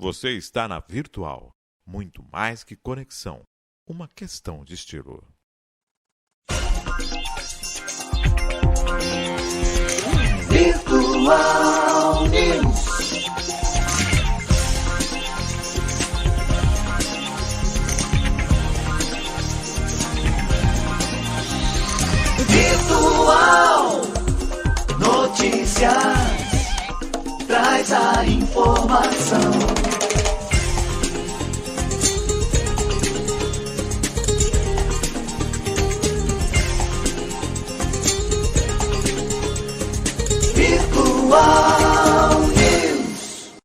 Você está na Virtual. Muito mais que conexão. Uma questão de estilo. Virtual News. Virtual Notícias. Traz a informação. Virtual News.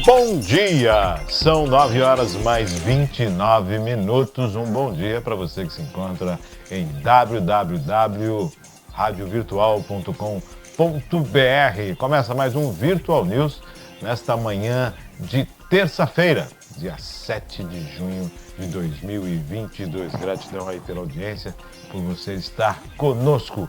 Bom dia! São 9 horas mais 29 minutos. Um bom dia para você que se encontra em www.radiovirtual.com.br. Começa mais um Virtual News nesta manhã de terça-feira, dia 7 de junho de 2022. Gratidão aí pela audiência, por você estar conosco. Um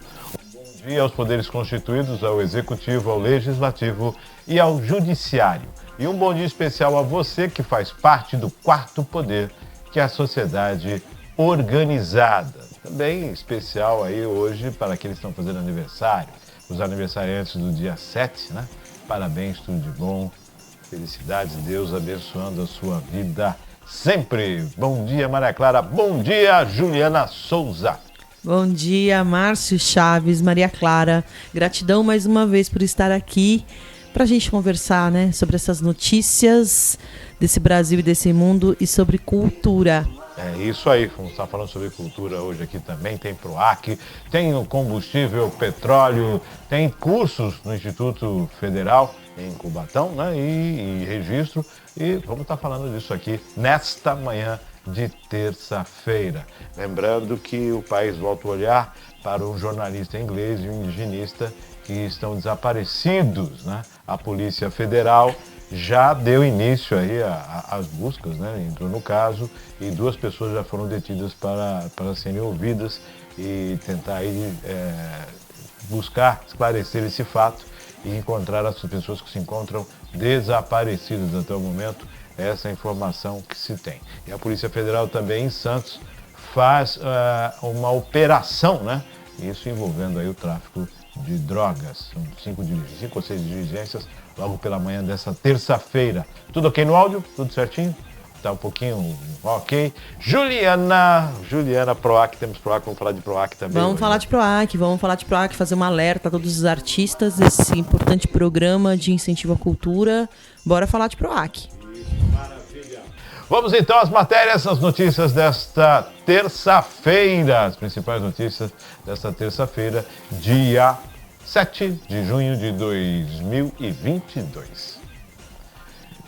bom dia aos poderes constituídos, ao Executivo, ao Legislativo e ao Judiciário. E um bom dia especial a você que faz parte do quarto poder, que é a sociedade organizada. Também especial aí hoje para aqueles que estão fazendo aniversário, os aniversariantes do dia 7, né? Parabéns, tudo de bom, felicidades, Deus abençoando a sua vida sempre. Bom dia, Maria Clara. Bom dia, Juliana Souza. Bom dia, Márcio Chaves, Maria Clara. Gratidão mais uma vez por estar aqui para a gente conversar, né, sobre essas notícias desse Brasil e desse mundo e sobre cultura. É isso aí, vamos estar falando sobre cultura hoje aqui também. Tem PROAC, tem o combustível, petróleo, tem cursos no Instituto Federal em Cubatão, né, e registro. E vamos estar falando disso aqui nesta manhã de terça-feira. Lembrando que o país volta a olhar para um jornalista inglês e um indigenista que estão desaparecidos, né? A Polícia Federal já deu início aí às buscas, né? Entrou no caso e 2 pessoas já foram detidas para serem ouvidas e tentar aí, buscar esclarecer esse fato e encontrar as pessoas que se encontram desaparecidas até o momento. Essa é a informação que se tem. E a Polícia Federal também em Santos faz uma operação, né? Isso envolvendo aí o tráfico de drogas. São 5 ou 6 diligências logo pela manhã dessa terça-feira. Tudo ok no áudio? Tudo certinho? Tá um pouquinho ok. Juliana, PROAC, temos PROAC, vamos falar de PROAC também. Vamos falar de PROAC, fazer um alerta a todos os artistas desse importante programa de incentivo à cultura. Bora falar de PROAC. Maravilha. Vamos então às matérias, às notícias desta terça-feira. As principais notícias desta terça-feira, dia 7 de junho de 2022.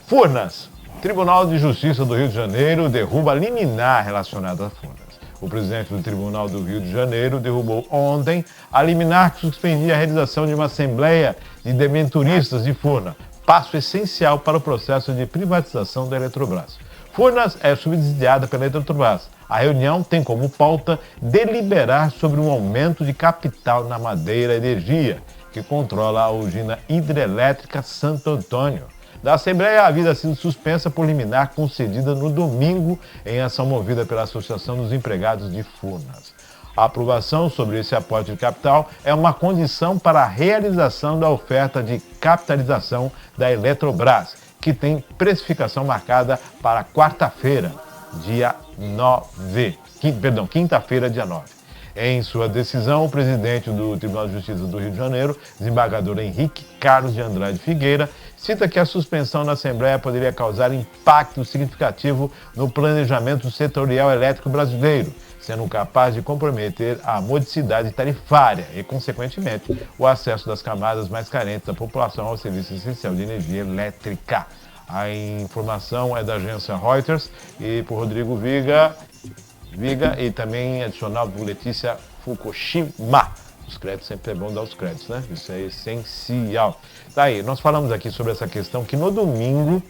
Furnas. Tribunal de Justiça do Rio de Janeiro derruba liminar relacionada a Furnas. O presidente do Tribunal do Rio de Janeiro derrubou ontem a liminar que suspendia a realização de uma assembleia de debenturistas de Furnas, passo essencial para o processo de privatização da Eletrobras. Furnas é subsidiada pela Eletrobras. A reunião tem como pauta deliberar sobre um aumento de capital na Madeira Energia, que controla a usina hidrelétrica Santo Antônio. Da Assembleia havia sido suspensa por liminar concedida no domingo em ação movida pela Associação dos Empregados de Furnas. A aprovação sobre esse aporte de capital é uma condição para a realização da oferta de capitalização da Eletrobras, que tem precificação marcada para quinta-feira, dia 9. Em sua decisão, o presidente do Tribunal de Justiça do Rio de Janeiro, desembargador Henrique Carlos de Andrade Figueira, cita que a suspensão na Assembleia poderia causar impacto significativo no planejamento setorial elétrico brasileiro, sendo capaz de comprometer a modicidade tarifária e, consequentemente, o acesso das camadas mais carentes da população ao serviço essencial de energia elétrica. A informação é da agência Reuters e por Rodrigo Viga e também adicional por Letícia Fukushima. Os créditos sempre é bom dar os créditos, né? Isso é essencial. Daí, nós falamos aqui sobre essa questão que no domingo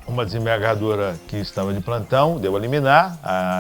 uma desembargadora que estava de plantão deu a liminar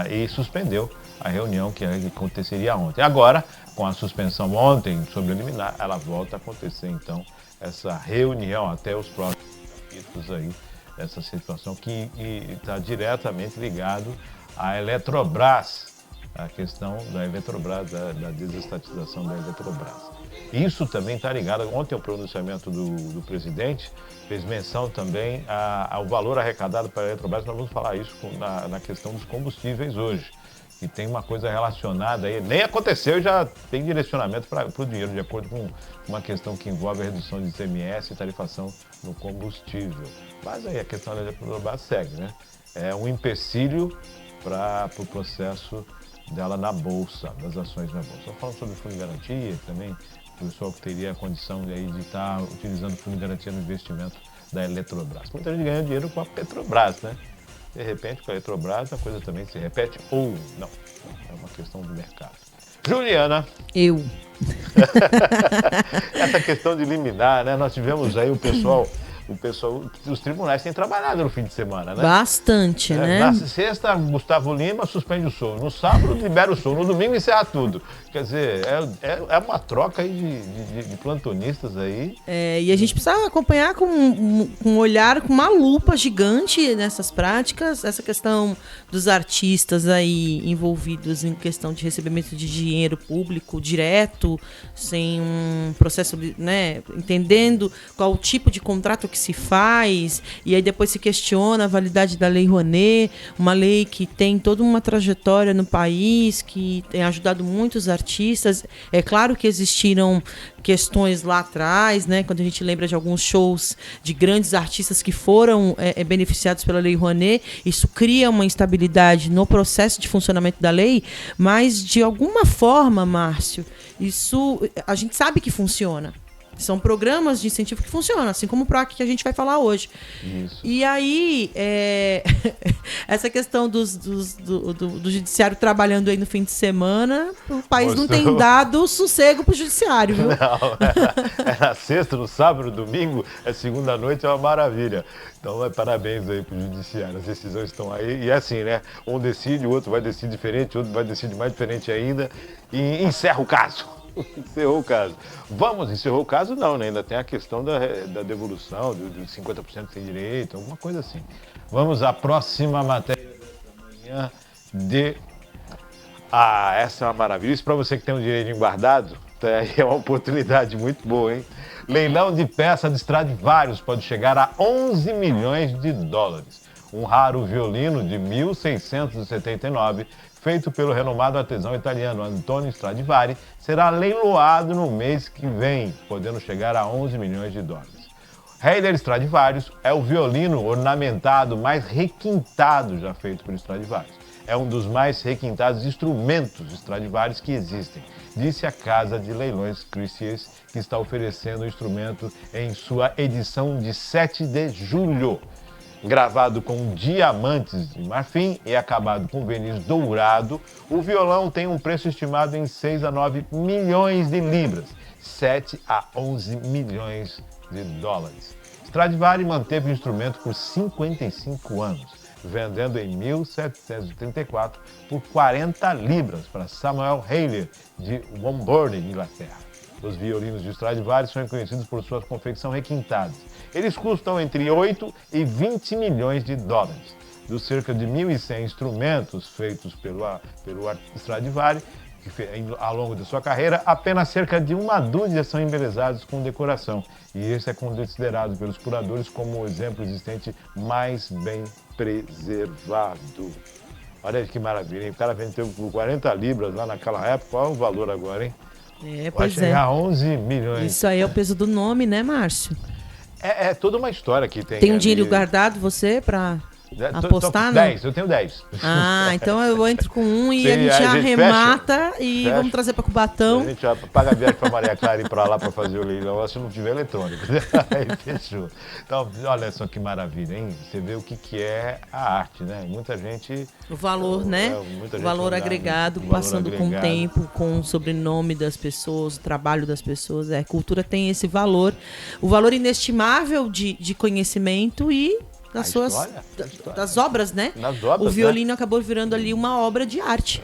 e suspendeu a reunião que aconteceria ontem. Agora, com a suspensão ontem sobre a liminar, ela volta a acontecer, então, essa reunião até os próximos capítulos aí, dessa situação que está diretamente ligado à Eletrobras, a questão da Eletrobras, da desestatização da Eletrobras. Isso também está ligado, ontem o pronunciamento do presidente fez menção também ao valor arrecadado para a Eletrobras. Nós vamos falar isso na questão dos combustíveis hoje, que tem uma coisa relacionada aí, nem aconteceu e já tem direcionamento para o dinheiro, de acordo com uma questão que envolve a redução de ICMS e tarifação no combustível. Mas aí a questão da Eletrobras segue, né? É um empecilho para o processo dela na Bolsa, das ações na Bolsa. Só falando sobre o fundo de garantia, também o pessoal que teria a condição aí de estar utilizando o fundo de garantia no investimento da Eletrobras. Muita gente ganha dinheiro com a Petrobras, né? De repente, com a Eletrobras, a coisa também se repete ou não. É uma questão do mercado. Juliana. Eu. Essa questão de liminar, né? Nós tivemos aí o pessoal, os tribunais têm trabalhado no fim de semana, né? Bastante, né? Na sexta, Gustavo Lima suspende o show. No sábado, libera o show. No domingo, encerra tudo. Quer dizer, é uma troca aí de plantonistas aí. E a gente precisa acompanhar com um olhar, com uma lupa gigante nessas práticas. Essa questão dos artistas aí envolvidos em questão de recebimento de dinheiro público direto, sem um processo, né, entendendo qual o tipo de contrato que se faz, e aí depois se questiona a validade da Lei Rouanet, uma lei que tem toda uma trajetória no país, que tem ajudado muitos artistas. É claro que existiram questões lá atrás, né, quando a gente lembra de alguns shows de grandes artistas que foram beneficiados pela Lei Rouanet, isso cria uma instabilidade no processo de funcionamento da lei, mas de alguma forma, Márcio, isso a gente sabe que funciona. São programas de incentivo que funcionam, assim como o PROAC que a gente vai falar hoje. Isso. E aí, essa questão do judiciário trabalhando aí no fim de semana, o país não tem dado sossego pro judiciário, viu? Não, é na sexta, no sábado, no domingo, segunda noite, é uma maravilha. Então, parabéns aí pro judiciário, as decisões estão aí. E é assim, né? Um decide, o outro vai decidir diferente, o outro vai decidir mais diferente ainda e encerra o caso. Encerrou o caso. Encerrou o caso não, né? Ainda tem a questão da devolução, dos 50% sem direito, alguma coisa assim. Vamos à próxima matéria desta manhã essa é uma maravilha. Isso para você que tem um dinheirinho guardado, é uma oportunidade muito boa, hein? Leilão de peça de Stradivarius pode chegar a 11 milhões de dólares. Um raro violino de 1679, feito pelo renomado artesão italiano Antonio Stradivari, será leiloado no mês que vem, podendo chegar a 11 milhões de dólares. Heiler Stradivarius é o violino ornamentado mais requintado já feito por Stradivarius. É um dos mais requintados instrumentos Stradivarius que existem, disse a casa de leilões Christie's, que está oferecendo o instrumento em sua edição de 7 de julho. Gravado com diamantes de marfim e acabado com verniz dourado, o violão tem um preço estimado em 6 a 9 milhões de libras, 7 a 11 milhões de dólares. Stradivari manteve o instrumento por 55 anos, vendendo em 1734 por 40 libras para Samuel Heiler, de Womburn, Inglaterra. Os violinos de Stradivari são conhecidos por sua confecção requintada. Eles custam entre 8 e 20 milhões de dólares. Dos cerca de 1.100 instrumentos feitos pelo Stradivari, ao longo de sua carreira, apenas cerca de uma dúzia são embelezados com decoração. E esse é considerado pelos curadores como o exemplo existente mais bem preservado. Olha que maravilha, hein? O cara vendeu por 40 libras lá naquela época. Qual é o valor agora, hein? Vai chegar a 11 milhões. Isso aí é o peso do nome, né, Márcio? É toda uma história que tem. Tem um dinheiro guardado você para apostar? 10, eu tenho 10. Ah, então eu entro com um e a gente arremata e fecha. Vamos trazer para Cubatão. A gente paga a viagem para Maria Clara ir para lá para fazer o leilão, se não tiver eletrônico. Aí fechou. Então, olha só que maravilha, hein? Você vê o que é a arte, né? Muita gente... O valor, né? O valor agregado, passando com o tempo, com o sobrenome das pessoas, o trabalho das pessoas. A cultura tem esse valor, o valor inestimável de conhecimento e das A suas história. das obras, né? Das obras, O violino acabou virando ali uma obra de arte.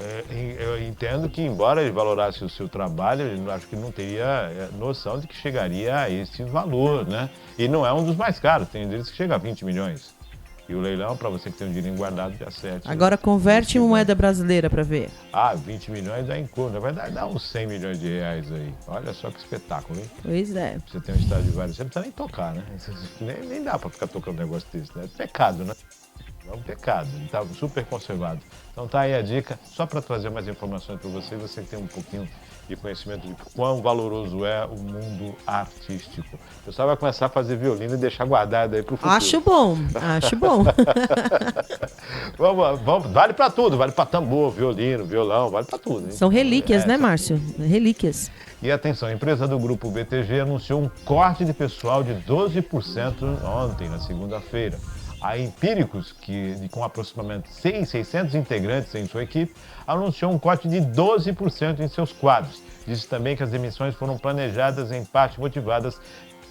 Eu entendo que, embora ele valorasse o seu trabalho, eu acho que não teria noção de que chegaria a esse valor, né? E não é um dos mais caros, tem deles que chega a 20 milhões. E o leilão, para você que tem um dinheiro guardado, já acerta. Agora converte em moeda brasileira para ver. 20 milhões dá em conta. Na verdade, dá uns 100 milhões de reais aí. Olha só que espetáculo, hein? Pois é. Você tem um estádio de vários, você não precisa nem tocar, né? Nem dá para ficar tocando um negócio desse, né? É pecado, né? É um pecado, ele está super conservado. Então tá aí a dica, só para trazer mais informações para você que tem um pouquinho de conhecimento de quão valoroso é o mundo artístico. O pessoal vai começar a fazer violino e deixar guardado aí para o futuro. Acho bom, acho bom. vamos, vale para tudo, vale para tambor, violino, violão, vale para tudo. Hein? São relíquias, né, Márcio? Relíquias. E atenção, a empresa do grupo BTG anunciou um corte de pessoal de 12% ontem, na segunda-feira. A Empíricos, com aproximadamente 600 integrantes em sua equipe, anunciou um corte de 12% em seus quadros. Disse também que as demissões foram planejadas em parte motivadas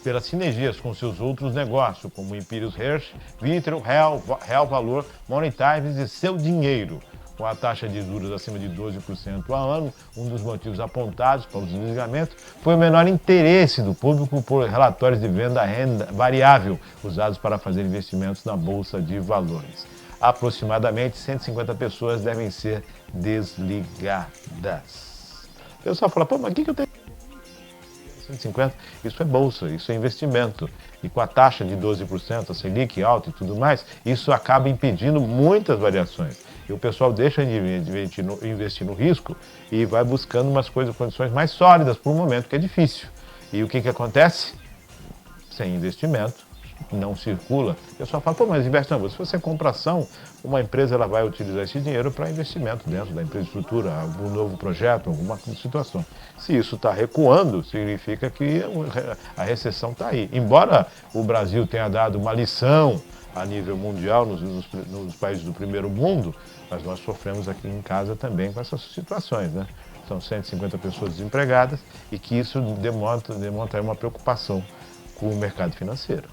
pelas sinergias com seus outros negócios, como Empíricos Hirsch, Vitro, Real Valor, Money Times e Seu Dinheiro. Com a taxa de juros acima de 12% ao ano, um dos motivos apontados para o desligamento foi o menor interesse do público por relatórios de venda renda variável usados para fazer investimentos na Bolsa de Valores. Aproximadamente 150 pessoas devem ser desligadas. O pessoal fala, pô, mas o que eu tenho? 150, isso é bolsa, isso é investimento. E com a taxa de 12%, a Selic alta e tudo mais, isso acaba impedindo muitas variações. E o pessoal deixa de investir no risco e vai buscando umas condições mais sólidas por um momento que é difícil. E o que acontece? Sem investimento, não circula. O pessoal fala, pô, mas investe não. Se você compra ação, uma empresa ela vai utilizar esse dinheiro para investimento dentro da infraestrutura, algum novo projeto, alguma situação. Se isso está recuando, significa que a recessão está aí. Embora o Brasil tenha dado uma lição a nível mundial, nos países do primeiro mundo, mas nós sofremos aqui em casa também com essas situações, né? São 150 pessoas desempregadas e que isso demonstra uma preocupação com o mercado financeiro.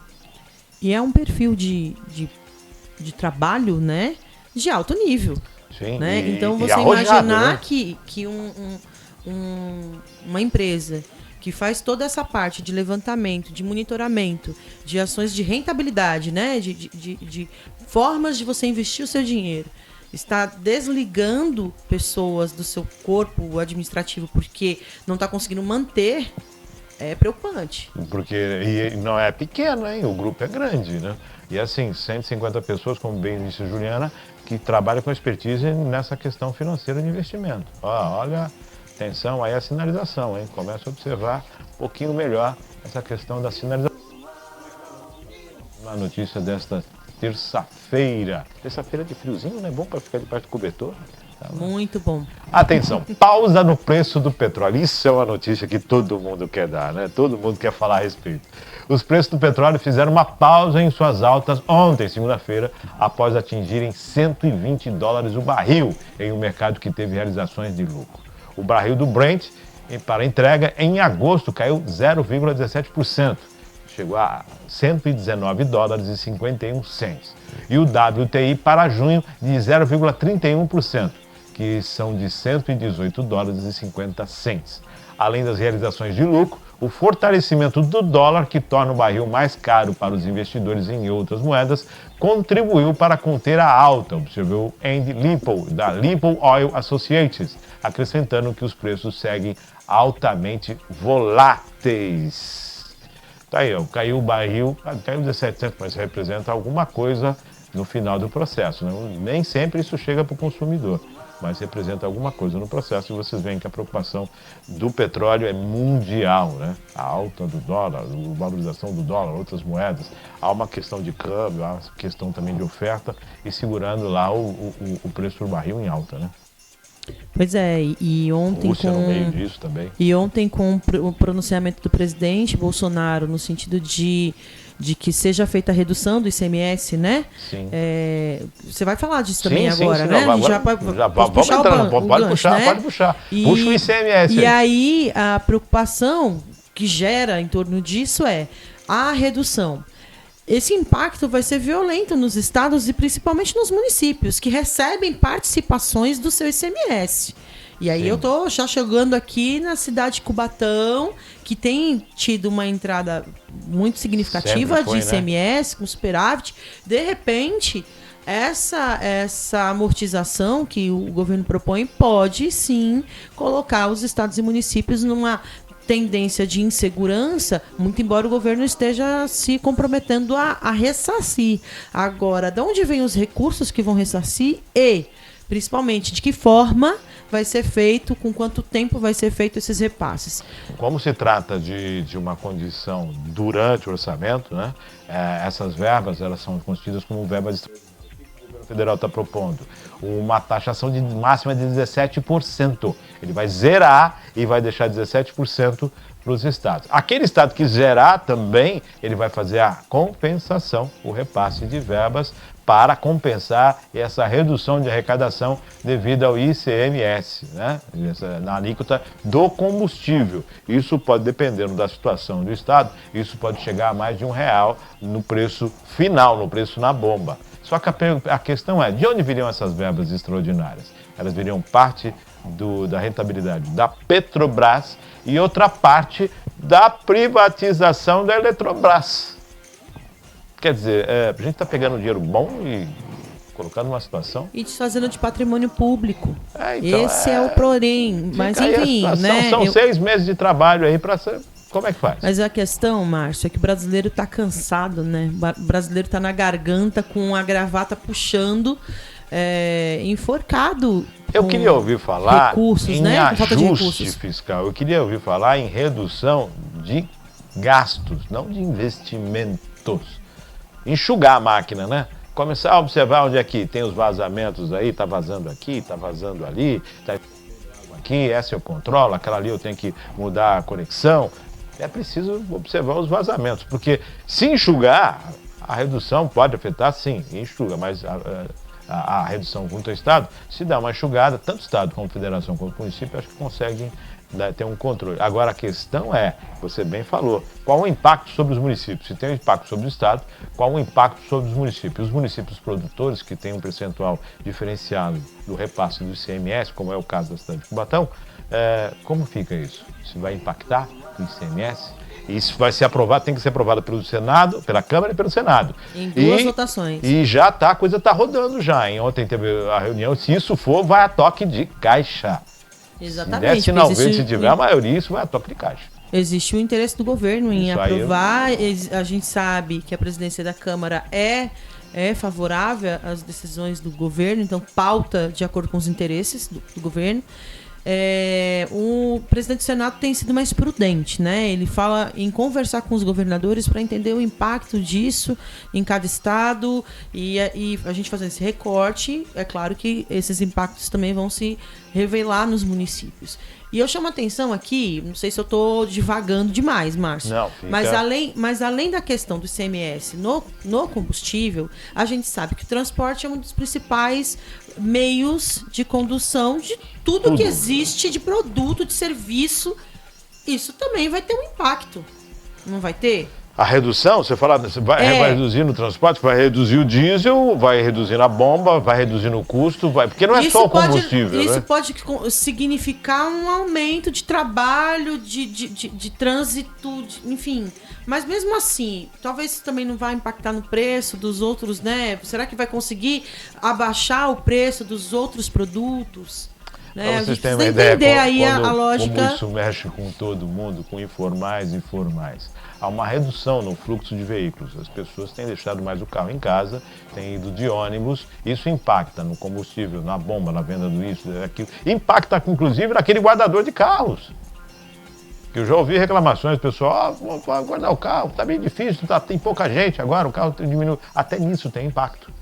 E é um perfil de trabalho, né, de alto nível. Sim, né? Então você arrojado, imaginar né? que uma empresa que faz toda essa parte de levantamento, de monitoramento, de ações de rentabilidade, né? de formas de você investir o seu dinheiro, está desligando pessoas do seu corpo administrativo porque não está conseguindo manter, é preocupante. Porque não é pequeno, hein? O grupo é grande, né? E assim, 150 pessoas, como bem disse a Juliana, que trabalham com expertise nessa questão financeira de investimento. Olha, atenção aí a sinalização, hein? Começa a observar um pouquinho melhor essa questão da sinalização. Uma notícia desta terça-feira. Terça-feira de friozinho, não é bom para ficar debaixo do cobertor? Muito bom. Atenção, pausa no preço do petróleo. Isso é uma notícia que todo mundo quer dar, né? Todo mundo quer falar a respeito. Os preços do petróleo fizeram uma pausa em suas altas ontem, segunda-feira, após atingirem $120 o barril em um mercado que teve realizações de lucro. O barril do Brent, para entrega, em agosto caiu 0,17%. Chegou a $119,51. E o WTI para junho de 0,31%, que são de $118,50. Além das realizações de lucro, o fortalecimento do dólar, que torna o barril mais caro para os investidores em outras moedas, contribuiu para conter a alta, observou Andy Limpel, da Limpel Oil Associates, acrescentando que os preços seguem altamente voláteis. Tá aí, ó, caiu o barril, caiu 17 centos, mas representa alguma coisa no final do processo, né? Nem sempre isso chega para o consumidor, mas representa alguma coisa no processo, e vocês veem que a preocupação do petróleo é mundial, né? A alta do dólar, a valorização do dólar, outras moedas, há uma questão de câmbio, há uma questão também de oferta, e segurando lá o preço do barril em alta, né? Pois é, e ontem Rússia no meio disso também. E ontem com o pronunciamento do presidente Bolsonaro no sentido de que seja feita a redução do ICMS, né? Sim. Você vai falar disso também sim, agora, sim, né? Não, agora, vamos puxar pode puxar, né? Pode puxar. Puxa o ICMS. E aí a preocupação que gera em torno disso é a redução. esse impacto vai ser violento nos estados e principalmente nos municípios, que recebem participações do seu ICMS. E aí eu tô já chegando aqui na cidade de Cubatão, que tem tido uma entrada muito significativa de ICMS, com superávit. De repente, essa amortização que o governo propõe pode sim colocar os estados e municípios numa tendência de insegurança, muito embora o governo esteja se comprometendo a ressarcir. Agora, de onde vêm os recursos que vão ressarcir e, principalmente, de que forma vai ser feito, com quanto tempo vai ser feito esses repasses? Como se trata de uma condição durante o orçamento, né? Essas verbas elas são constituídas como verbas extraordinárias. O governo federal está propondo uma taxação máxima de 17%. Ele vai zerar e vai deixar 17% para os estados. Aquele estado que zerar também, ele vai fazer a compensação, o repasse de verbas para compensar essa redução de arrecadação devido ao ICMS, né? Na alíquota do combustível. Isso pode, dependendo da situação do estado, isso pode chegar a mais de R$1 no preço final, no preço na bomba. Só que a questão é, de onde viriam essas verbas extraordinárias? Elas viriam parte da rentabilidade da Petrobras e outra parte da privatização da Eletrobras. Quer dizer, a gente está pegando dinheiro bom e colocando numa situação... E desfazendo de patrimônio público. Então, esse é o porém. Mas enfim, né? São 6 meses de trabalho aí para... Como é que faz? Mas a questão, Márcio, é que o brasileiro está cansado, né? O brasileiro está na garganta com a gravata puxando, enforcado. Eu queria ouvir falar recursos, em né? ajuste fiscal. Eu queria ouvir falar em redução de gastos, não de investimentos. Enxugar a máquina, né? Começar a observar onde é que tem os vazamentos aí, tá vazando aqui, tá vazando ali, tá aqui, essa eu controlo, aquela ali eu tenho que mudar a conexão. É preciso observar os vazamentos, porque se enxugar, a redução pode afetar, sim, enxuga, mas a redução junto ao Estado, se dá uma enxugada, tanto o Estado como a Federação como o município, acho que conseguem ter um controle. Agora a questão é, você bem falou, qual o impacto sobre os municípios? Se tem um impacto sobre o Estado, qual o impacto sobre os municípios? Os municípios produtores, que têm um percentual diferenciado do repasse do ICMS, como é o caso da cidade de Cubatão, como fica isso? Se vai impactar o ICMS? Isso vai ser aprovado, tem que ser aprovado pelo Senado, pela Câmara e pelo Senado. Em duas votações. E já tá, a coisa está rodando já. Ontem teve a reunião, se isso for, vai a toque de caixa. Exatamente. Se não se tiver a maioria, isso vai a toque de caixa. Existe o interesse do governo em aprovar. A gente sabe que a presidência da Câmara é favorável às decisões do governo, então pauta de acordo com os interesses do governo. O presidente do Senado tem sido mais prudente, né? Ele fala em conversar com os governadores para entender o impacto disso em cada estado e a gente fazer esse recorte. É claro que esses impactos também vão se revelar nos municípios. E eu chamo a atenção aqui, não sei se eu estou divagando demais, Márcio. Não, fica... mas além da questão do ICMS no combustível, a gente sabe que o transporte é um dos principais meios de condução de tudo que existe de produto, de serviço. Isso também vai ter um impacto, não vai ter? A redução, você fala, vai reduzir no transporte, vai reduzir o diesel, vai reduzir na bomba, vai reduzir no custo, porque não é só o combustível. Isso né? pode significar um aumento de trabalho, de trânsito, enfim. Mas mesmo assim, talvez isso também não vai impactar no preço dos outros, né? Será que vai conseguir abaixar o preço dos outros produtos? Né? Pra vocês terem uma ideia, entender aí a lógica. Como isso mexe com todo mundo, com informais e informais. Há uma redução no fluxo de veículos. As pessoas têm deixado mais o carro em casa, têm ido de ônibus. Isso impacta no combustível, na bomba, na venda do isso, daquilo. Impacta, inclusive, naquele guardador de carros. Que eu já ouvi reclamações, pessoal, vou guardar o carro, está bem difícil, tem pouca gente agora, o carro diminui. Até nisso tem impacto.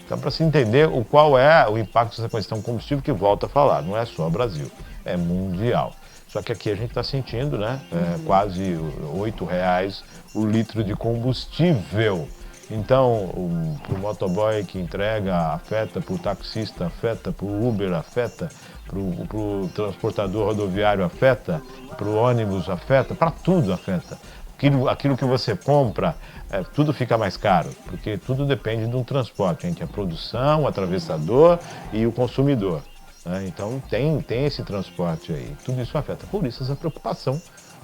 Então, para se entender qual é o impacto dessa questão combustível, que volta a falar, não é só Brasil, é mundial. Só que aqui a gente está sentindo, né? Quase R$8 o litro de combustível. Então, para o motoboy que entrega, afeta, para o taxista, afeta, para o Uber, afeta, para o transportador rodoviário, afeta, para o ônibus, afeta, para tudo afeta. aquilo que você compra, tudo fica mais caro, porque tudo depende de um transporte entre a produção, o atravessador e o consumidor, né? Então tem esse transporte aí, tudo isso afeta. Por isso essa preocupação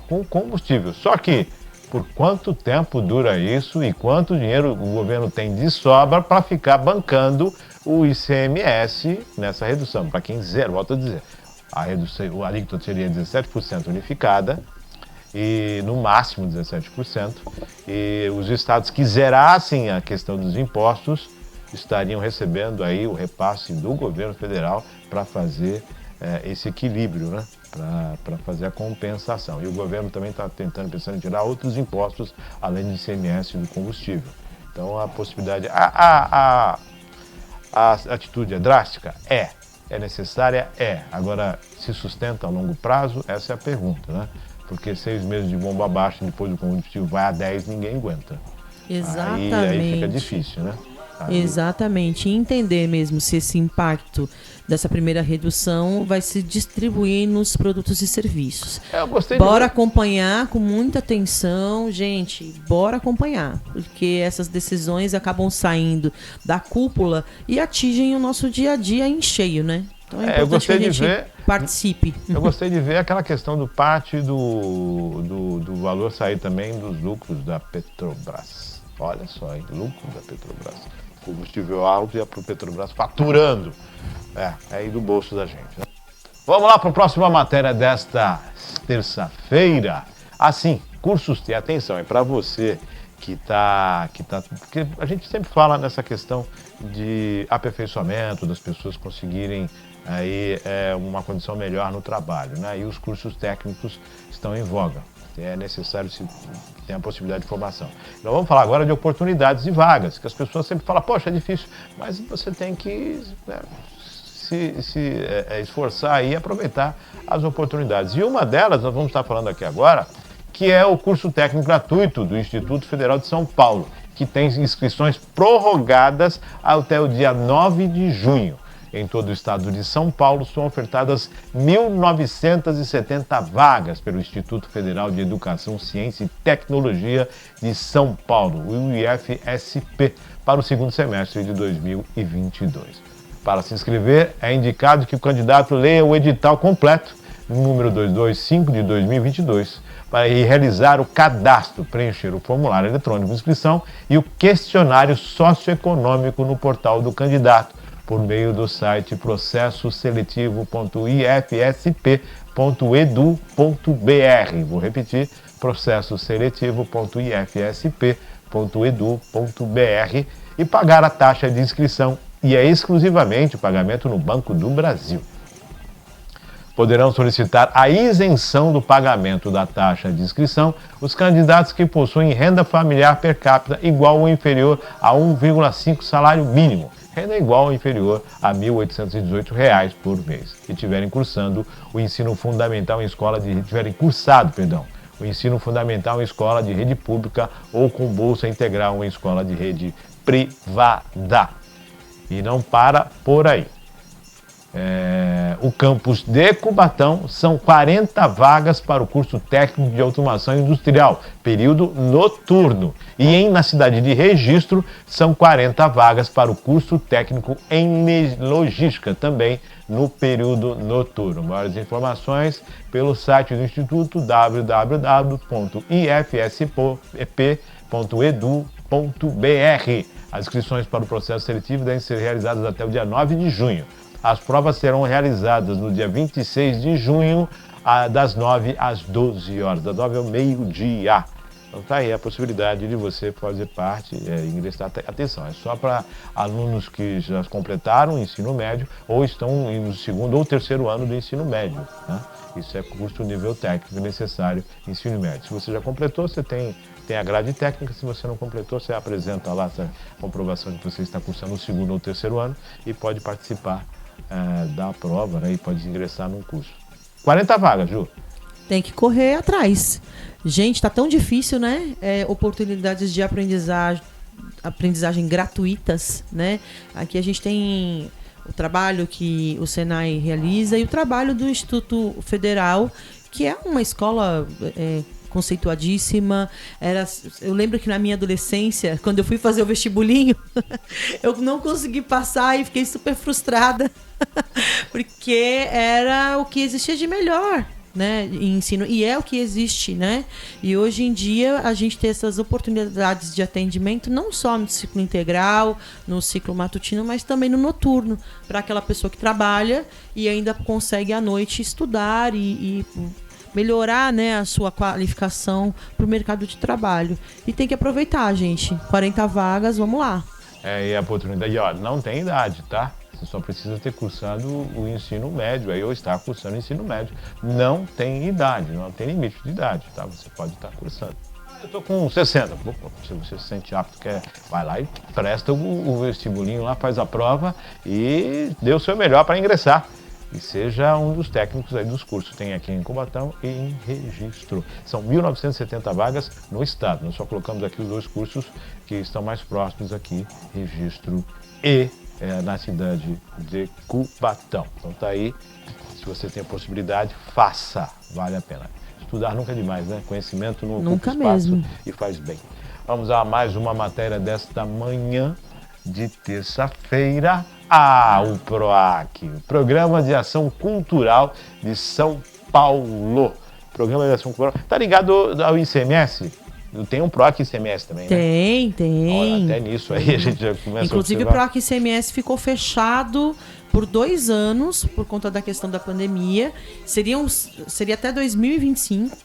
com o combustível. Só que por quanto tempo dura isso e quanto dinheiro o governo tem de sobra para ficar bancando o ICMS nessa redução? Para quem zero, volto a dizer, a alíquota seria 17% unificada e no máximo 17%, e os estados que zerassem a questão dos impostos estariam recebendo aí o repasse do governo federal para fazer esse equilíbrio, né? Para fazer a compensação. E o governo também está pensando em tirar outros impostos além do ICMS do combustível. Então a possibilidade, a atitude é drástica? É necessária? Agora, se sustenta a longo prazo? Essa é a pergunta, né? Porque 6 meses de bomba baixa, depois o combustível vai a 10, ninguém aguenta. Exatamente. Aí fica difícil, né? Exatamente. E entender mesmo se esse impacto dessa primeira redução vai se distribuir nos produtos e serviços. Eu gostei Bora acompanhar com muita atenção, gente. Bora acompanhar, porque essas decisões acabam saindo da cúpula e atingem o nosso dia a dia em cheio, né? Então é importante que a gente participe. Eu gostei de ver aquela questão do parte do valor sair também dos lucros da Petrobras. Olha só, hein? Lucro da Petrobras. Combustível alto e a Petrobras faturando. É aí do bolso da gente, né? Vamos lá para a próxima matéria desta terça-feira. Assim, cursos de atenção, é para você que tá, porque a gente sempre fala nessa questão de aperfeiçoamento, das pessoas conseguirem aí uma condição melhor no trabalho, né? E os cursos técnicos estão em voga. É necessário se ter a possibilidade de formação. Nós vamos falar agora de oportunidades e vagas, que as pessoas sempre falam, poxa, é difícil, mas você tem que se esforçar e aproveitar as oportunidades. E uma delas, nós vamos estar falando aqui agora, que é o curso técnico gratuito do Instituto Federal de São Paulo, que tem inscrições prorrogadas até o dia 9 de junho. Em todo o estado de São Paulo, são ofertadas 1.970 vagas pelo Instituto Federal de Educação, Ciência e Tecnologia de São Paulo, o IFSP, para o segundo semestre de 2022. Para se inscrever, é indicado que o candidato leia o edital completo, número 225 de 2022, para realizar o cadastro, preencher o formulário eletrônico de inscrição e o questionário socioeconômico no portal do candidato, por meio do site processoseletivo.ifsp.edu.br. Vou repetir, processoseletivo.ifsp.edu.br e pagar a taxa de inscrição, e é exclusivamente o pagamento no Banco do Brasil. Poderão solicitar a isenção do pagamento da taxa de inscrição os candidatos que possuem renda familiar per capita igual ou inferior a 1,5 salário mínimo, renda igual ou inferior a R$ 1.818 por mês, e tiverem cursado o ensino fundamental em escola de rede pública ou com bolsa integral em escola de rede privada. E não para por aí. O campus de Cubatão são 40 vagas para o curso técnico de automação industrial, período noturno. E na cidade de Registro são 40 vagas para o curso técnico em logística, também no período noturno. Maiores informações pelo site do Instituto, www.ifsp.edu.br. As inscrições para o processo seletivo devem ser realizadas até o dia 9 de junho. As provas serão realizadas no dia 26 de junho, das 9 às 12 horas, das 9 ao meio-dia. Então está aí a possibilidade de você fazer parte, ingressar. Atenção, é só para alunos que já completaram o ensino médio ou estão no segundo ou terceiro ano do ensino médio, né? Isso é curso nível técnico necessário ensino médio. Se você já completou, você tem a grade técnica. Se você não completou, você apresenta lá essa comprovação de que você está cursando o segundo ou terceiro ano e pode participar da prova, né? E pode ingressar num curso. 40 vagas, Ju. Tem que correr atrás. Gente, tá tão difícil, né? Oportunidades de aprendizagem gratuitas, né? Aqui a gente tem o trabalho que o Senai realiza e o trabalho do Instituto Federal, que é uma escola conceituadíssima. Eu lembro que na minha adolescência, quando eu fui fazer o vestibulinho, eu não consegui passar e fiquei super frustrada, porque era o que existia de melhor, né, em ensino, e é o que existe, né? E hoje em dia a gente tem essas oportunidades de atendimento não só no ciclo integral, no ciclo matutino, mas também no noturno, para aquela pessoa que trabalha e ainda consegue à noite estudar e melhorar, né, a sua qualificação para o mercado de trabalho. E tem que aproveitar, gente. 40 vagas, vamos lá. E a oportunidade, ó, não tem idade, tá? Você só precisa ter cursado o ensino médio, ou estar cursando o ensino médio. Não tem idade, não tem limite de idade, tá? Você pode estar cursando. Eu tô com 60. Se você se sente apto, vai lá e presta o vestibulinho lá, faz a prova e dê o seu melhor para ingressar. E seja um dos técnicos aí dos cursos. Tem aqui em Cubatão e em Registro. São 1.970 vagas no estado. Nós só colocamos aqui os 2 cursos que estão mais próximos aqui, Registro e na cidade de Cubatão. Então tá aí, se você tem a possibilidade, faça, vale a pena. Estudar nunca é demais, né? Conhecimento não ocupa espaço mesmo. E faz bem. Vamos a mais uma matéria desta manhã de terça-feira. O PROAC, Programa de Ação Cultural de São Paulo. Programa de Ação Cultural. Tá ligado ao ICMS? Tem um PROAC ICMS também, né? Tem. Olha, até nisso aí a gente já começa Inclusive, a o PROAC ICMS ficou fechado por 2 anos, por conta da questão da pandemia. Seria até 2025.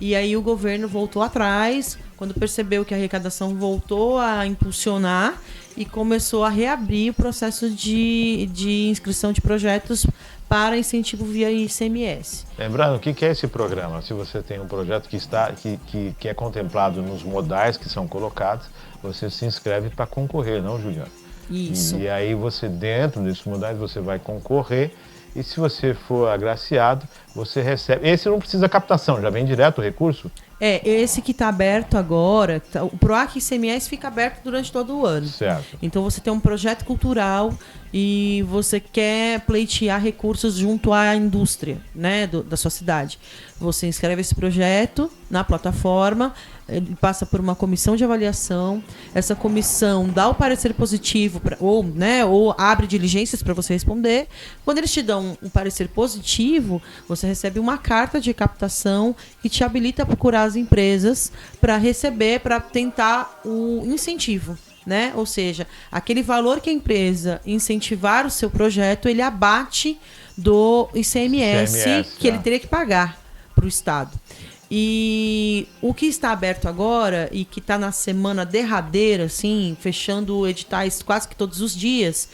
E aí o governo voltou atrás, quando percebeu que a arrecadação voltou a impulsionar e começou a reabrir o processo de inscrição de projetos para incentivo via ICMS. Lembrando, o que é esse programa? Se você tem um projeto que é contemplado nos modais que são colocados, você se inscreve para concorrer, não, Juliana? Isso. E aí você, dentro desses modais, você vai concorrer e se você for agraciado, você recebe... Esse não precisa captação, já vem direto o recurso? Esse que está aberto agora, o PROAC ICMS fica aberto durante todo o ano. Certo. Então você tem um projeto cultural e você quer pleitear recursos junto à indústria, né, da sua cidade. Você inscreve esse projeto na plataforma, ele passa por uma comissão de avaliação, essa comissão dá o parecer positivo ou abre diligências para você responder. Quando eles te dão um parecer positivo, você recebe uma carta de captação que te habilita a procurar as empresas para receber, para tentar o incentivo, né? Ou seja, aquele valor que a empresa incentivar o seu projeto, ele abate do ICMS que ele teria que pagar para o Estado. E o que está aberto agora e que está na semana derradeira, assim, fechando editais quase que todos os dias,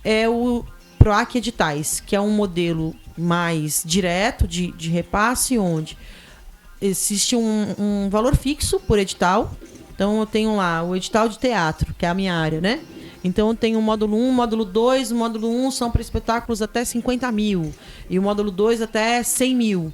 é o PROAC Editais, que é um modelo mais direto de repasse, onde existe um valor fixo por edital. Então eu tenho lá o edital de teatro, que é a minha área, né? Então eu tenho o módulo 1, módulo 2, o módulo 1 são para espetáculos até 50 mil e o módulo 2 até 100 mil.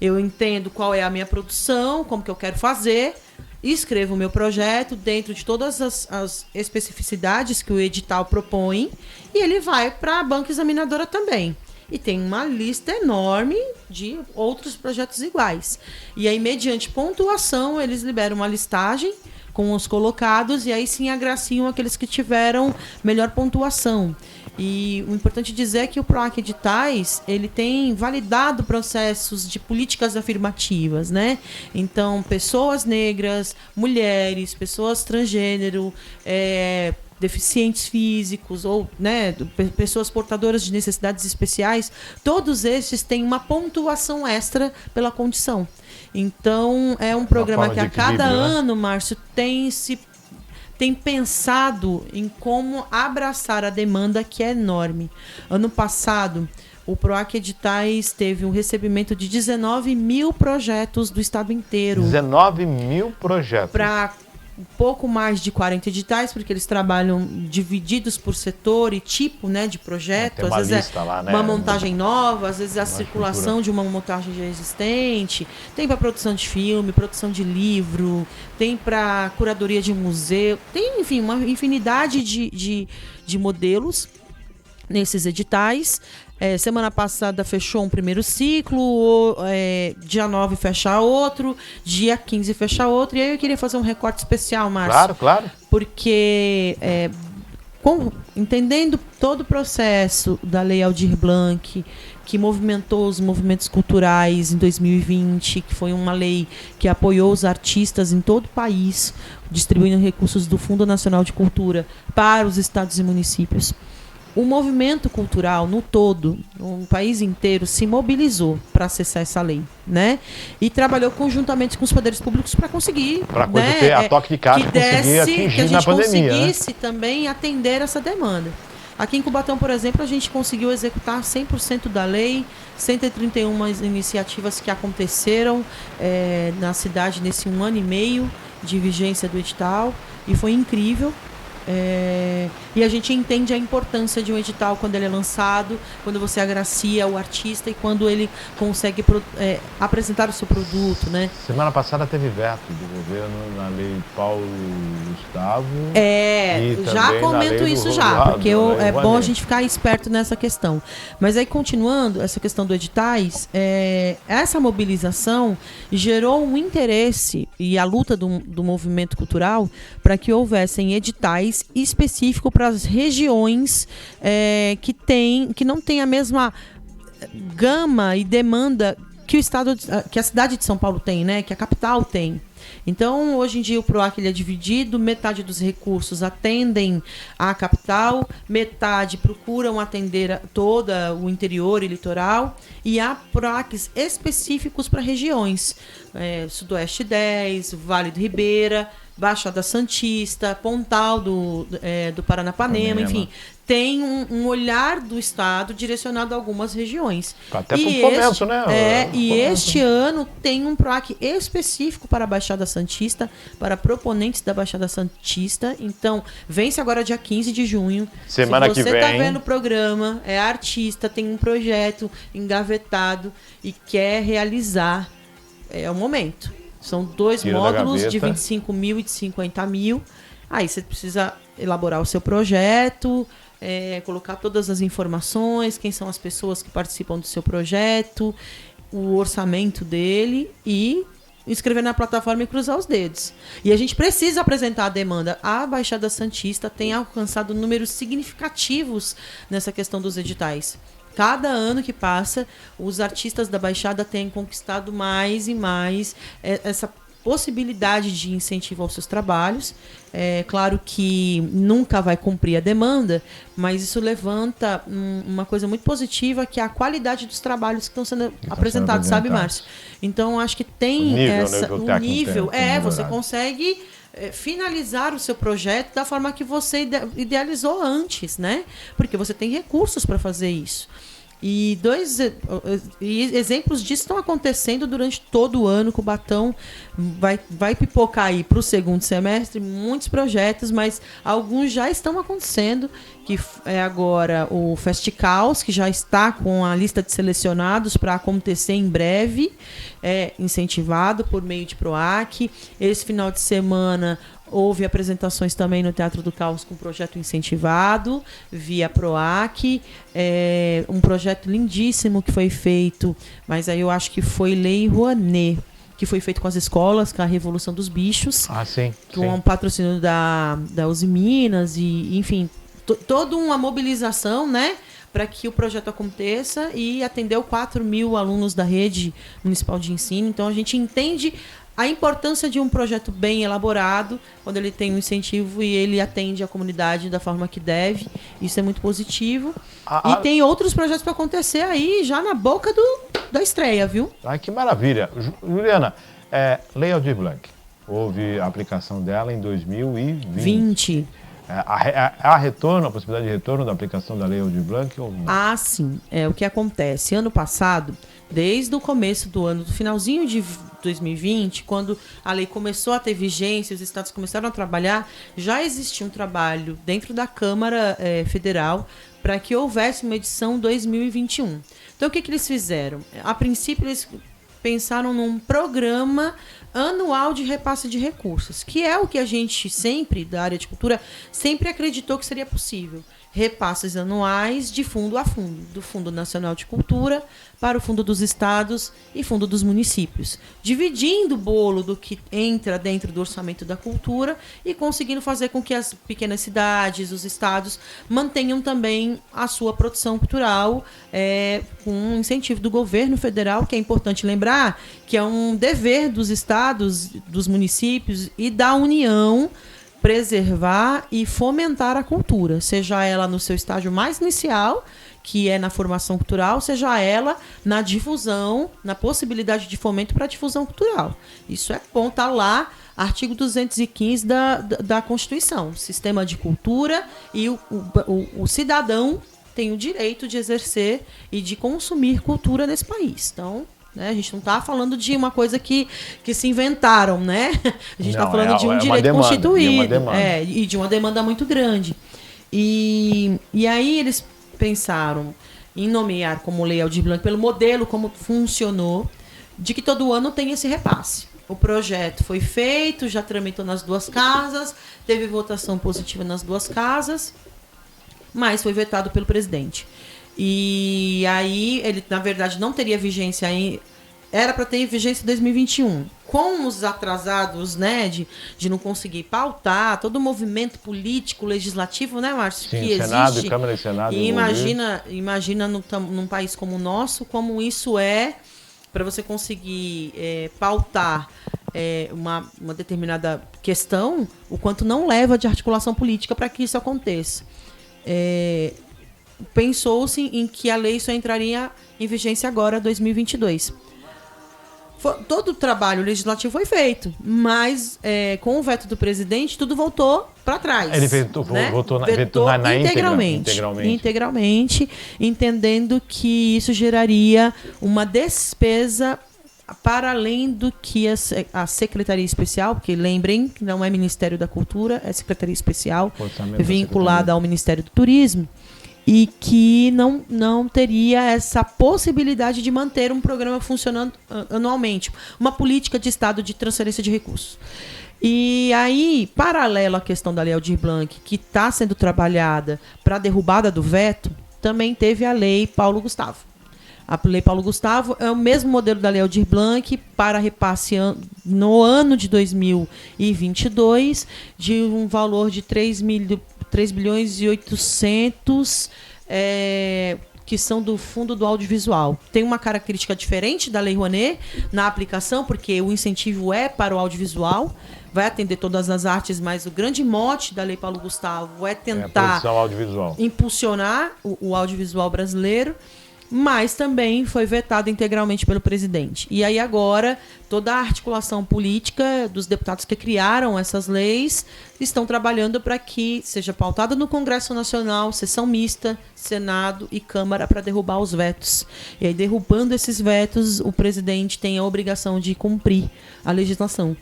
Eu entendo qual é a minha produção, como que eu quero fazer, escrevo o meu projeto dentro de todas as especificidades que o edital propõe e ele vai para a banca examinadora também. E tem uma lista enorme de outros projetos iguais. E aí, mediante pontuação, eles liberam uma listagem com os colocados e aí sim agraciam aqueles que tiveram melhor pontuação. E o importante dizer é que o PROAC Editais, ele tem validado processos de políticas afirmativas, né? Então, pessoas negras, mulheres, pessoas transgênero, deficientes físicos ou, né, pessoas portadoras de necessidades especiais, todos esses têm uma pontuação extra pela condição. Então, é um programa que a cada ano, Márcio, tem pensado em como abraçar a demanda, que é enorme. Ano passado, o PROAC Editais teve um recebimento de 19 mil projetos do estado inteiro. 19 mil projetos. Para um pouco mais de 40 editais, porque eles trabalham divididos por setor e tipo, né, de projeto. Tem uma às vezes lista lá, né? Uma montagem nova, às vezes a circulação de uma montagem já existente. Tem para produção de filme, produção de livro, tem para curadoria de museu, tem, enfim, uma infinidade de modelos. nesses editais. Semana passada fechou um primeiro ciclo, dia 9 fecha outro, dia 15 fecha outro. E aí eu queria fazer um recorte especial, Márcio. Claro. Porque entendendo todo o processo da Lei Aldir Blanc, que movimentou os movimentos culturais em 2020, que foi uma lei que apoiou os artistas em todo o país, distribuindo recursos do Fundo Nacional de Cultura para os estados e municípios. O movimento cultural no todo, o país inteiro, se mobilizou para acessar essa lei, né? E trabalhou conjuntamente com os poderes públicos para conseguir, para ter a toque de caixa, que a gente conseguisse, né? Também atender essa demanda. Aqui em Cubatão, por exemplo, a gente conseguiu executar 100% da lei, 131 iniciativas que aconteceram na cidade nesse 1 ano e meio de vigência do edital, e foi incrível. E a gente entende a importância de um edital quando ele é lançado, quando você agracia o artista e quando ele consegue apresentar o seu produto, né? Semana passada teve veto do governo na lei Paulo Gustavo. Já comento isso já, porque é bom a gente ficar esperto nessa questão. Mas aí, continuando essa questão do editais, essa mobilização gerou um interesse e a luta do movimento cultural para que houvessem editais específico para as regiões que não tem a mesma gama e demanda que a cidade de São Paulo tem, né? Que a capital tem. Então, hoje em dia, o PROAC ele é dividido, metade dos recursos atendem a capital, metade procuram atender todo o interior e litoral, e há PROACs específicos para regiões. Sudoeste 10, Vale do Ribeira, Baixada Santista, Pontal do Paranapanema, enfim. Tem um olhar do Estado direcionado a algumas regiões. Até para o fomento, né? Este ano tem um PROAC específico para a Baixada Santista, para proponentes da Baixada Santista. Então, vence agora dia 15 de junho. Semana que vem. Se você está vendo o programa, é artista, tem um projeto engavetado e quer realizar, é o momento. São 2 módulos de 25 mil e de 50 mil. Aí você precisa elaborar o seu projeto, colocar todas as informações, quem são as pessoas que participam do seu projeto, o orçamento dele e inscrever na plataforma e cruzar os dedos. E a gente precisa apresentar a demanda. A Baixada Santista tem alcançado números significativos nessa questão dos editais. Cada ano que passa, os artistas da Baixada têm conquistado mais e mais essa possibilidade de incentivo aos seus trabalhos. É claro que nunca vai cumprir a demanda, mas isso levanta uma coisa muito positiva, que é a qualidade dos trabalhos que estão sendo apresentados, sabe, Márcio? Então, acho que tem o nível. Você consegue finalizar o seu projeto da forma que você idealizou antes, né? Porque você tem recursos para fazer isso. E exemplos disso estão acontecendo durante todo o ano. Cubatão vai pipocar aí para o segundo semestre muitos projetos, mas alguns já estão acontecendo, que é agora o Festicaus, que já está com a lista de selecionados para acontecer em breve, incentivado por meio de PROAC. Esse final de semana houve apresentações também no Teatro do Caos com projeto incentivado via PROAC, um projeto lindíssimo que foi feito, mas aí eu acho que foi Lei Rouanet, que foi feito com as escolas, com a Revolução dos Bichos, com um patrocínio da Uzi Minas, e enfim, toda uma mobilização, né, para que o projeto aconteça, e atendeu 4 mil alunos da rede municipal de ensino. Então a gente entende a importância de um projeto bem elaborado, quando ele tem um incentivo e ele atende a comunidade da forma que deve. Isso é muito positivo. E tem outros projetos para acontecer aí, já na boca da estreia, viu? Ai, que maravilha. Juliana, Lei Aldir Blanc, houve a aplicação dela em 2020. Há retorno, a possibilidade de retorno da aplicação da Lei Aldir Blanc? Ou não? Sim. O que acontece? Ano passado, desde o começo do ano, do finalzinho de 2020, quando a lei começou a ter vigência, os estados começaram a trabalhar, já existia um trabalho dentro da Câmara Federal para que houvesse uma edição 2021. Então, o que eles fizeram? A princípio, eles pensaram num programa anual de repasse de recursos, que é o que a gente sempre, da área de cultura, sempre acreditou que seria possível. repasses anuais de fundo a fundo, do Fundo Nacional de Cultura para o Fundo dos Estados e Fundo dos Municípios, dividindo o bolo do que entra dentro do orçamento da cultura e conseguindo fazer com que as pequenas cidades, os estados, mantenham também a sua produção cultural com um incentivo do governo federal, que é importante lembrar que é um dever dos estados, dos municípios e da União preservar e fomentar a cultura, seja ela no seu estágio mais inicial, que é na formação cultural, seja ela na difusão, na possibilidade de fomento para a difusão cultural. Isso é bom, está lá, artigo 215 da Constituição. Sistema de cultura e o cidadão tem o direito de exercer e de consumir cultura nesse país. Então, né, a gente não está falando de uma coisa que se inventaram, né? A gente está falando de um direito constituído e de uma demanda muito grande. E aí eles pensaram em nomear como Lei Aldir Blanc pelo modelo como funcionou, de que todo ano tem esse repasse. O projeto foi feito, já tramitou nas duas casas, teve votação positiva nas duas casas, mas foi vetado pelo presidente. E aí, ele, na verdade, não teria vigência era para ter vigência em 2021. Com os atrasados, né, de não conseguir pautar, todo o movimento político, legislativo, né, Márcio? Sim, que Senado existe. E Câmara e Senado. E imagina num país como o nosso, como isso é para você conseguir pautar uma determinada questão, o quanto não leva de articulação política para que isso aconteça. Pensou-se em que a lei só entraria em vigência agora, 2022. Todo o trabalho legislativo foi feito, mas com o veto do presidente, tudo voltou para trás. Ele vetou na integralmente, entendendo que isso geraria uma despesa para além do que a Secretaria Especial, porque lembrem que não é Ministério da Cultura, é Secretaria Especial, vinculada ao Ministério do Turismo, e que não teria essa possibilidade de manter um programa funcionando anualmente, uma política de Estado de transferência de recursos. E aí, paralelo à questão da Lei Aldir Blanc, que está sendo trabalhada para a derrubada do veto, também teve a Lei Paulo Gustavo. A Lei Paulo Gustavo é o mesmo modelo da Lei Aldir Blanc para repasse no ano de 2022 de um valor de 3 bilhões e 800, que são do Fundo do Audiovisual. Tem uma característica diferente da Lei Rouanet na aplicação, porque o incentivo é para o audiovisual, vai atender todas as artes, mas o grande mote da Lei Paulo Gustavo é tentar impulsionar o audiovisual brasileiro, mas também foi vetado integralmente pelo presidente. E aí agora, toda a articulação política dos deputados que criaram essas leis estão trabalhando para que seja pautada no Congresso Nacional, sessão mista, Senado e Câmara, para derrubar os vetos. E aí, derrubando esses vetos, o presidente tem a obrigação de cumprir a legislação.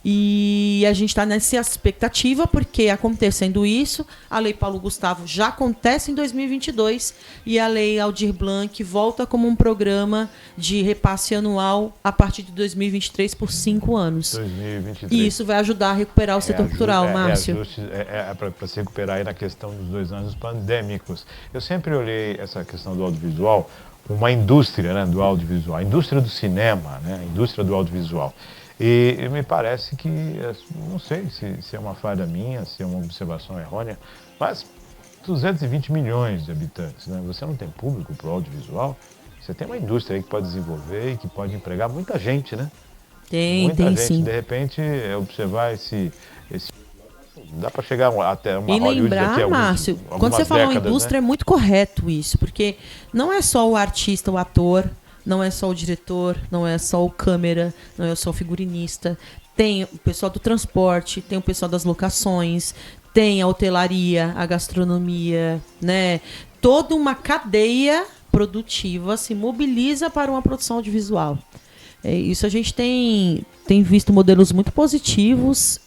E a gente está nessa expectativa, porque acontecendo isso, a Lei Paulo Gustavo já acontece em 2022 e a Lei Aldir Blanc volta como um programa de repasse anual a partir de 2023 por 5 anos. 2023. E isso vai ajudar a recuperar o setor cultural, Márcio. Para se recuperar aí na questão dos 2 anos pandêmicos. Eu sempre olhei essa questão do audiovisual como uma indústria, né, do audiovisual, a indústria do cinema, né, a indústria do audiovisual. E me parece que, não sei se é uma falha minha, se é uma observação errônea, mas 220 milhões de habitantes, né? Você não tem público para o audiovisual, você tem uma indústria aí que pode desenvolver e que pode empregar muita gente, né? Tem gente, sim. De repente, observar esse dá para chegar até uma Hollywood. E lembrar, Márcio, quando você falou indústria, né? É muito correto isso, porque não é só o artista, o ator, não é só o diretor, não é só o câmera, não é só o figurinista. Tem o pessoal do transporte, tem o pessoal das locações, tem a hotelaria, a gastronomia, né? Toda uma cadeia produtiva se mobiliza para uma produção audiovisual. Isso a gente tem visto modelos muito positivos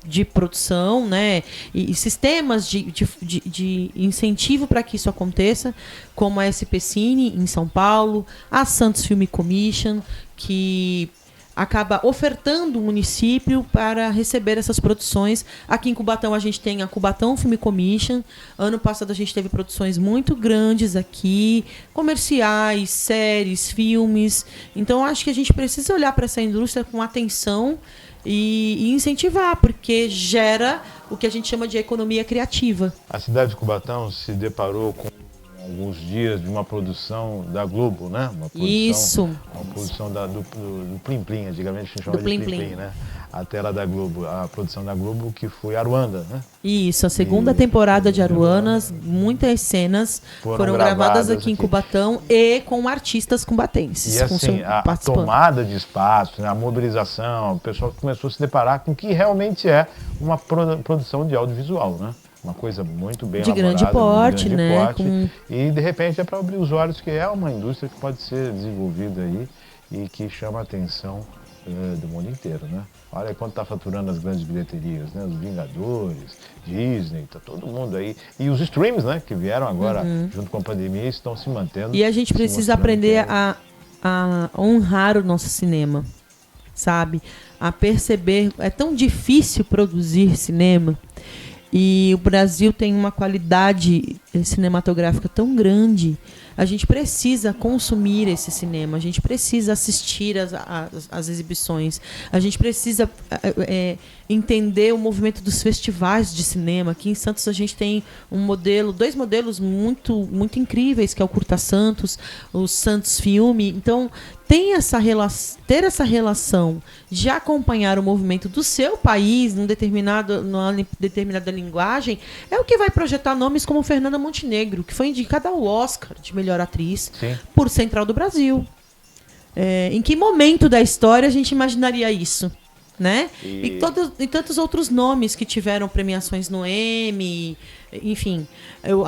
de produção, né? E sistemas de incentivo para que isso aconteça, como a SP Cine em São Paulo, a Santos Film Commission, que acaba ofertando o município para receber essas produções. Aqui em Cubatão a gente tem a Cubatão Film Commission. Ano passado a gente teve produções muito grandes aqui, comerciais, séries, filmes. Então acho que a gente precisa olhar para essa indústria com atenção e incentivar, porque gera o que a gente chama de economia criativa. A cidade de Cubatão se deparou com alguns dias de uma produção da Globo, né? Uma produção, Isso. Uma produção do Plim Plim, antigamente a gente chamava de Plim Plim, né? A tela da Globo, a produção da Globo, que foi Aruanda, né? Isso, a segunda temporada de Aruanas, muitas cenas foram gravadas aqui em Cubatão e com artistas cumbatenses. E assim, a tomada de espaço, né, a mobilização, o pessoal começou a se deparar com o que realmente é uma produção de audiovisual, né? Uma coisa muito bem elaborada, grande porte, de grande né? porte, e de repente é para abrir os olhos que é uma indústria que pode ser desenvolvida aí e que chama a atenção do mundo inteiro, né? Olha quanto está faturando as grandes bilheterias, né? Os Vingadores, Disney, tá todo mundo aí. E os streams, né? Que vieram agora junto com a pandemia, estão se mantendo. E a gente precisa aprender a honrar o nosso cinema, sabe? A perceber, é tão difícil produzir cinema. E o Brasil tem uma qualidade cinematográfica tão grande. A gente precisa consumir esse cinema, a gente precisa assistir às exibições, a gente precisa entender o movimento dos festivais de cinema. Aqui em Santos a gente tem dois modelos muito, muito incríveis, que é o Curta Santos, o Santos Filme. Então, ter essa relação de acompanhar o movimento do seu país numa determinada linguagem é o que vai projetar nomes como Fernanda Montenegro, que foi indicada ao Oscar de melhor atriz por Central do Brasil. Em que momento da história a gente imaginaria isso? Né? E tantos outros nomes que tiveram premiações no Emmy, enfim.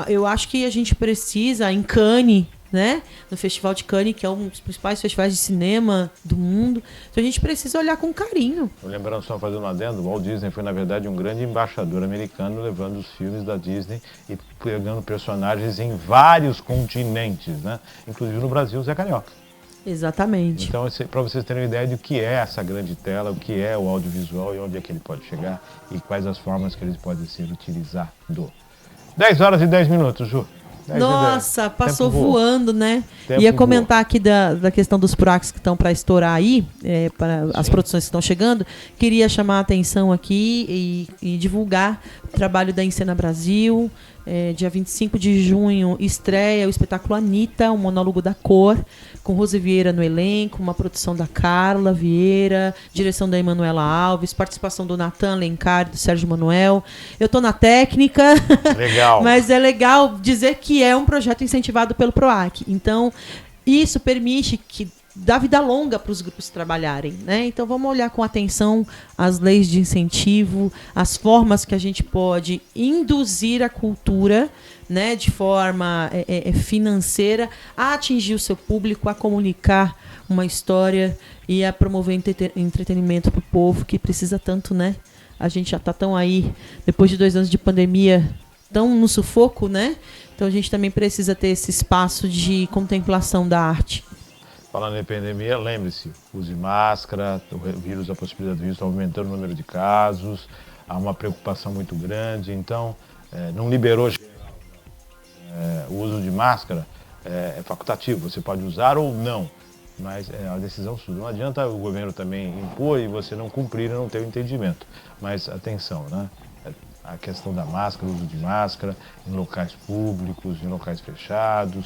Eu acho que a gente precisa, em Cannes, né? No Festival de Cannes, que é um dos principais festivais de cinema do mundo, então a gente precisa olhar com carinho. Lembrando, só fazendo um adendo, o Walt Disney foi, na verdade, um grande embaixador americano, levando os filmes da Disney e pegando personagens em vários continentes, né? Inclusive no Brasil, Zé Carioca. Exatamente. Então, para vocês terem uma ideia do que é essa grande tela, o que é o audiovisual e onde é que ele pode chegar e quais as formas que ele pode ser utilizado. 10 horas e 10 minutos, Ju. Nossa, passou voando, né? Ia comentar aqui da questão dos PROACs que estão para estourar aí, para as produções que estão chegando. Queria chamar a atenção aqui e divulgar o trabalho da Encena Brasil. Dia 25 de junho estreia o espetáculo Anitta, um monólogo da cor, com Rose Vieira no elenco, uma produção da Carla Vieira, direção da Emanuela Alves, participação do Natan Alencar e do Sérgio Manuel. Eu estou na técnica, legal. Mas é legal dizer que é um projeto incentivado pelo PROAC. Então, isso permite que dá vida longa para os grupos trabalharem, né? Então vamos olhar com atenção as leis de incentivo, as formas que a gente pode induzir a cultura, né, de forma financeira a atingir o seu público, a comunicar uma história e a promover entretenimento para o povo que precisa tanto, né? A gente já está tão aí, depois de 2 anos de pandemia, tão no sufoco, né? Então a gente também precisa ter esse espaço de contemplação da arte. Falando em pandemia, lembre-se, use máscara, a possibilidade do vírus está aumentando o número de casos, há uma preocupação muito grande, então não liberou o uso de máscara, é facultativo, você pode usar ou não, mas é uma decisão sua. Não adianta o governo também impor e você não cumprir e não ter o entendimento, mas atenção, né? A questão da máscara, o uso de máscara em locais públicos, em locais fechados,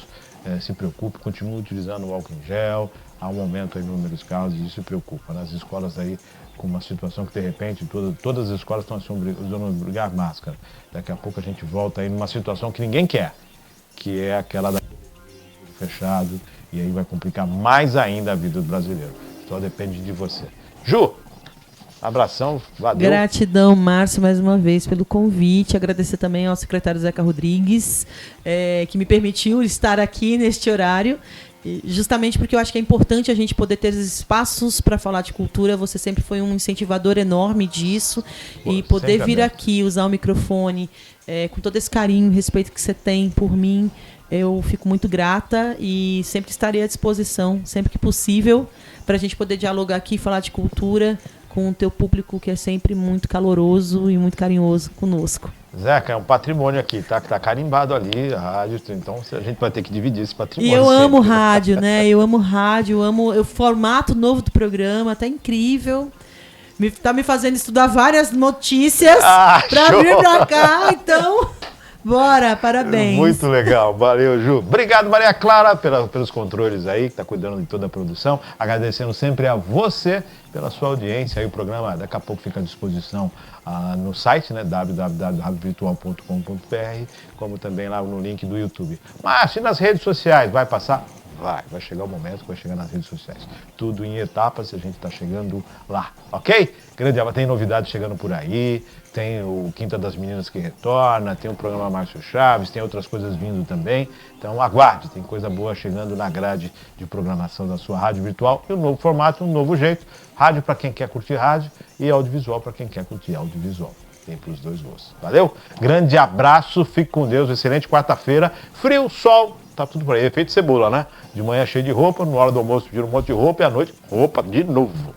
se preocupe, continue utilizando o álcool em gel, há um aumento aí no número de casos e isso se preocupa. Nas escolas aí, com uma situação que de repente todas as escolas estão usando obrigar máscara. Daqui a pouco a gente volta aí numa situação que ninguém quer, que é aquela da fechado, e aí vai complicar mais ainda a vida do brasileiro. Só depende de você. Ju! Abração, valeu. Gratidão, Márcio, mais uma vez pelo convite. Agradecer também ao secretário Zeca Rodrigues, que me permitiu estar aqui neste horário, justamente porque eu acho que é importante a gente poder ter espaços para falar de cultura. Você sempre foi um incentivador enorme disso. E poder vir aqui, usar o microfone, com todo esse carinho e respeito que você tem por mim, eu fico muito grata e sempre estarei à disposição, sempre que possível, para a gente poder dialogar aqui e falar de cultura com o teu público, que é sempre muito caloroso e muito carinhoso conosco. Zeca, é um patrimônio aqui, tá? Que tá carimbado ali, a rádio, então a gente vai ter que dividir esse patrimônio. E eu sempre. amo rádio, né? Eu amo rádio, eu amo o formato novo do programa, tá incrível. Tá me fazendo estudar várias notícias pra show. vir pra cá, então... Bora, parabéns. Muito legal, valeu, Ju. Obrigado, Maria Clara, pelos controles aí, que está cuidando de toda a produção. Agradecendo sempre a você pela sua audiência. Aí o programa daqui a pouco fica à disposição no site, né, www.radiovirtual.com.br, como também lá no link do YouTube. Mas e nas redes sociais, vai passar? Vai chegar o momento que vai chegar nas redes sociais. Tudo em etapas, a gente está chegando lá, ok? Grande abraço, tem novidades chegando por aí, tem o Quinta das Meninas que retorna, tem o programa Márcio Chaves, tem outras coisas vindo também. Então aguarde, tem coisa boa chegando na grade de programação da sua rádio virtual. E um novo formato, um novo jeito. Rádio para quem quer curtir rádio e audiovisual para quem quer curtir audiovisual. Tem para os dois gostos. Valeu? Grande abraço, fique com Deus, excelente quarta-feira. Frio, sol, tá tudo por aí. Efeito cebola, né? De manhã cheio de roupa, na hora do almoço tira um monte de roupa e à noite roupa de novo.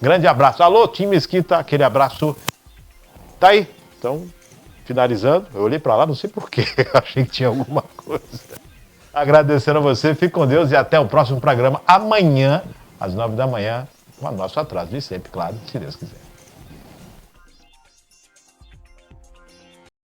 Grande abraço. Alô, Tim Mesquita, aquele abraço. Tá aí. Então, finalizando, eu olhei para lá, não sei porquê, achei que tinha alguma coisa. Agradecendo a você, fique com Deus e até o próximo programa amanhã, às 9 da manhã, com o nosso atraso de sempre, claro, se Deus quiser.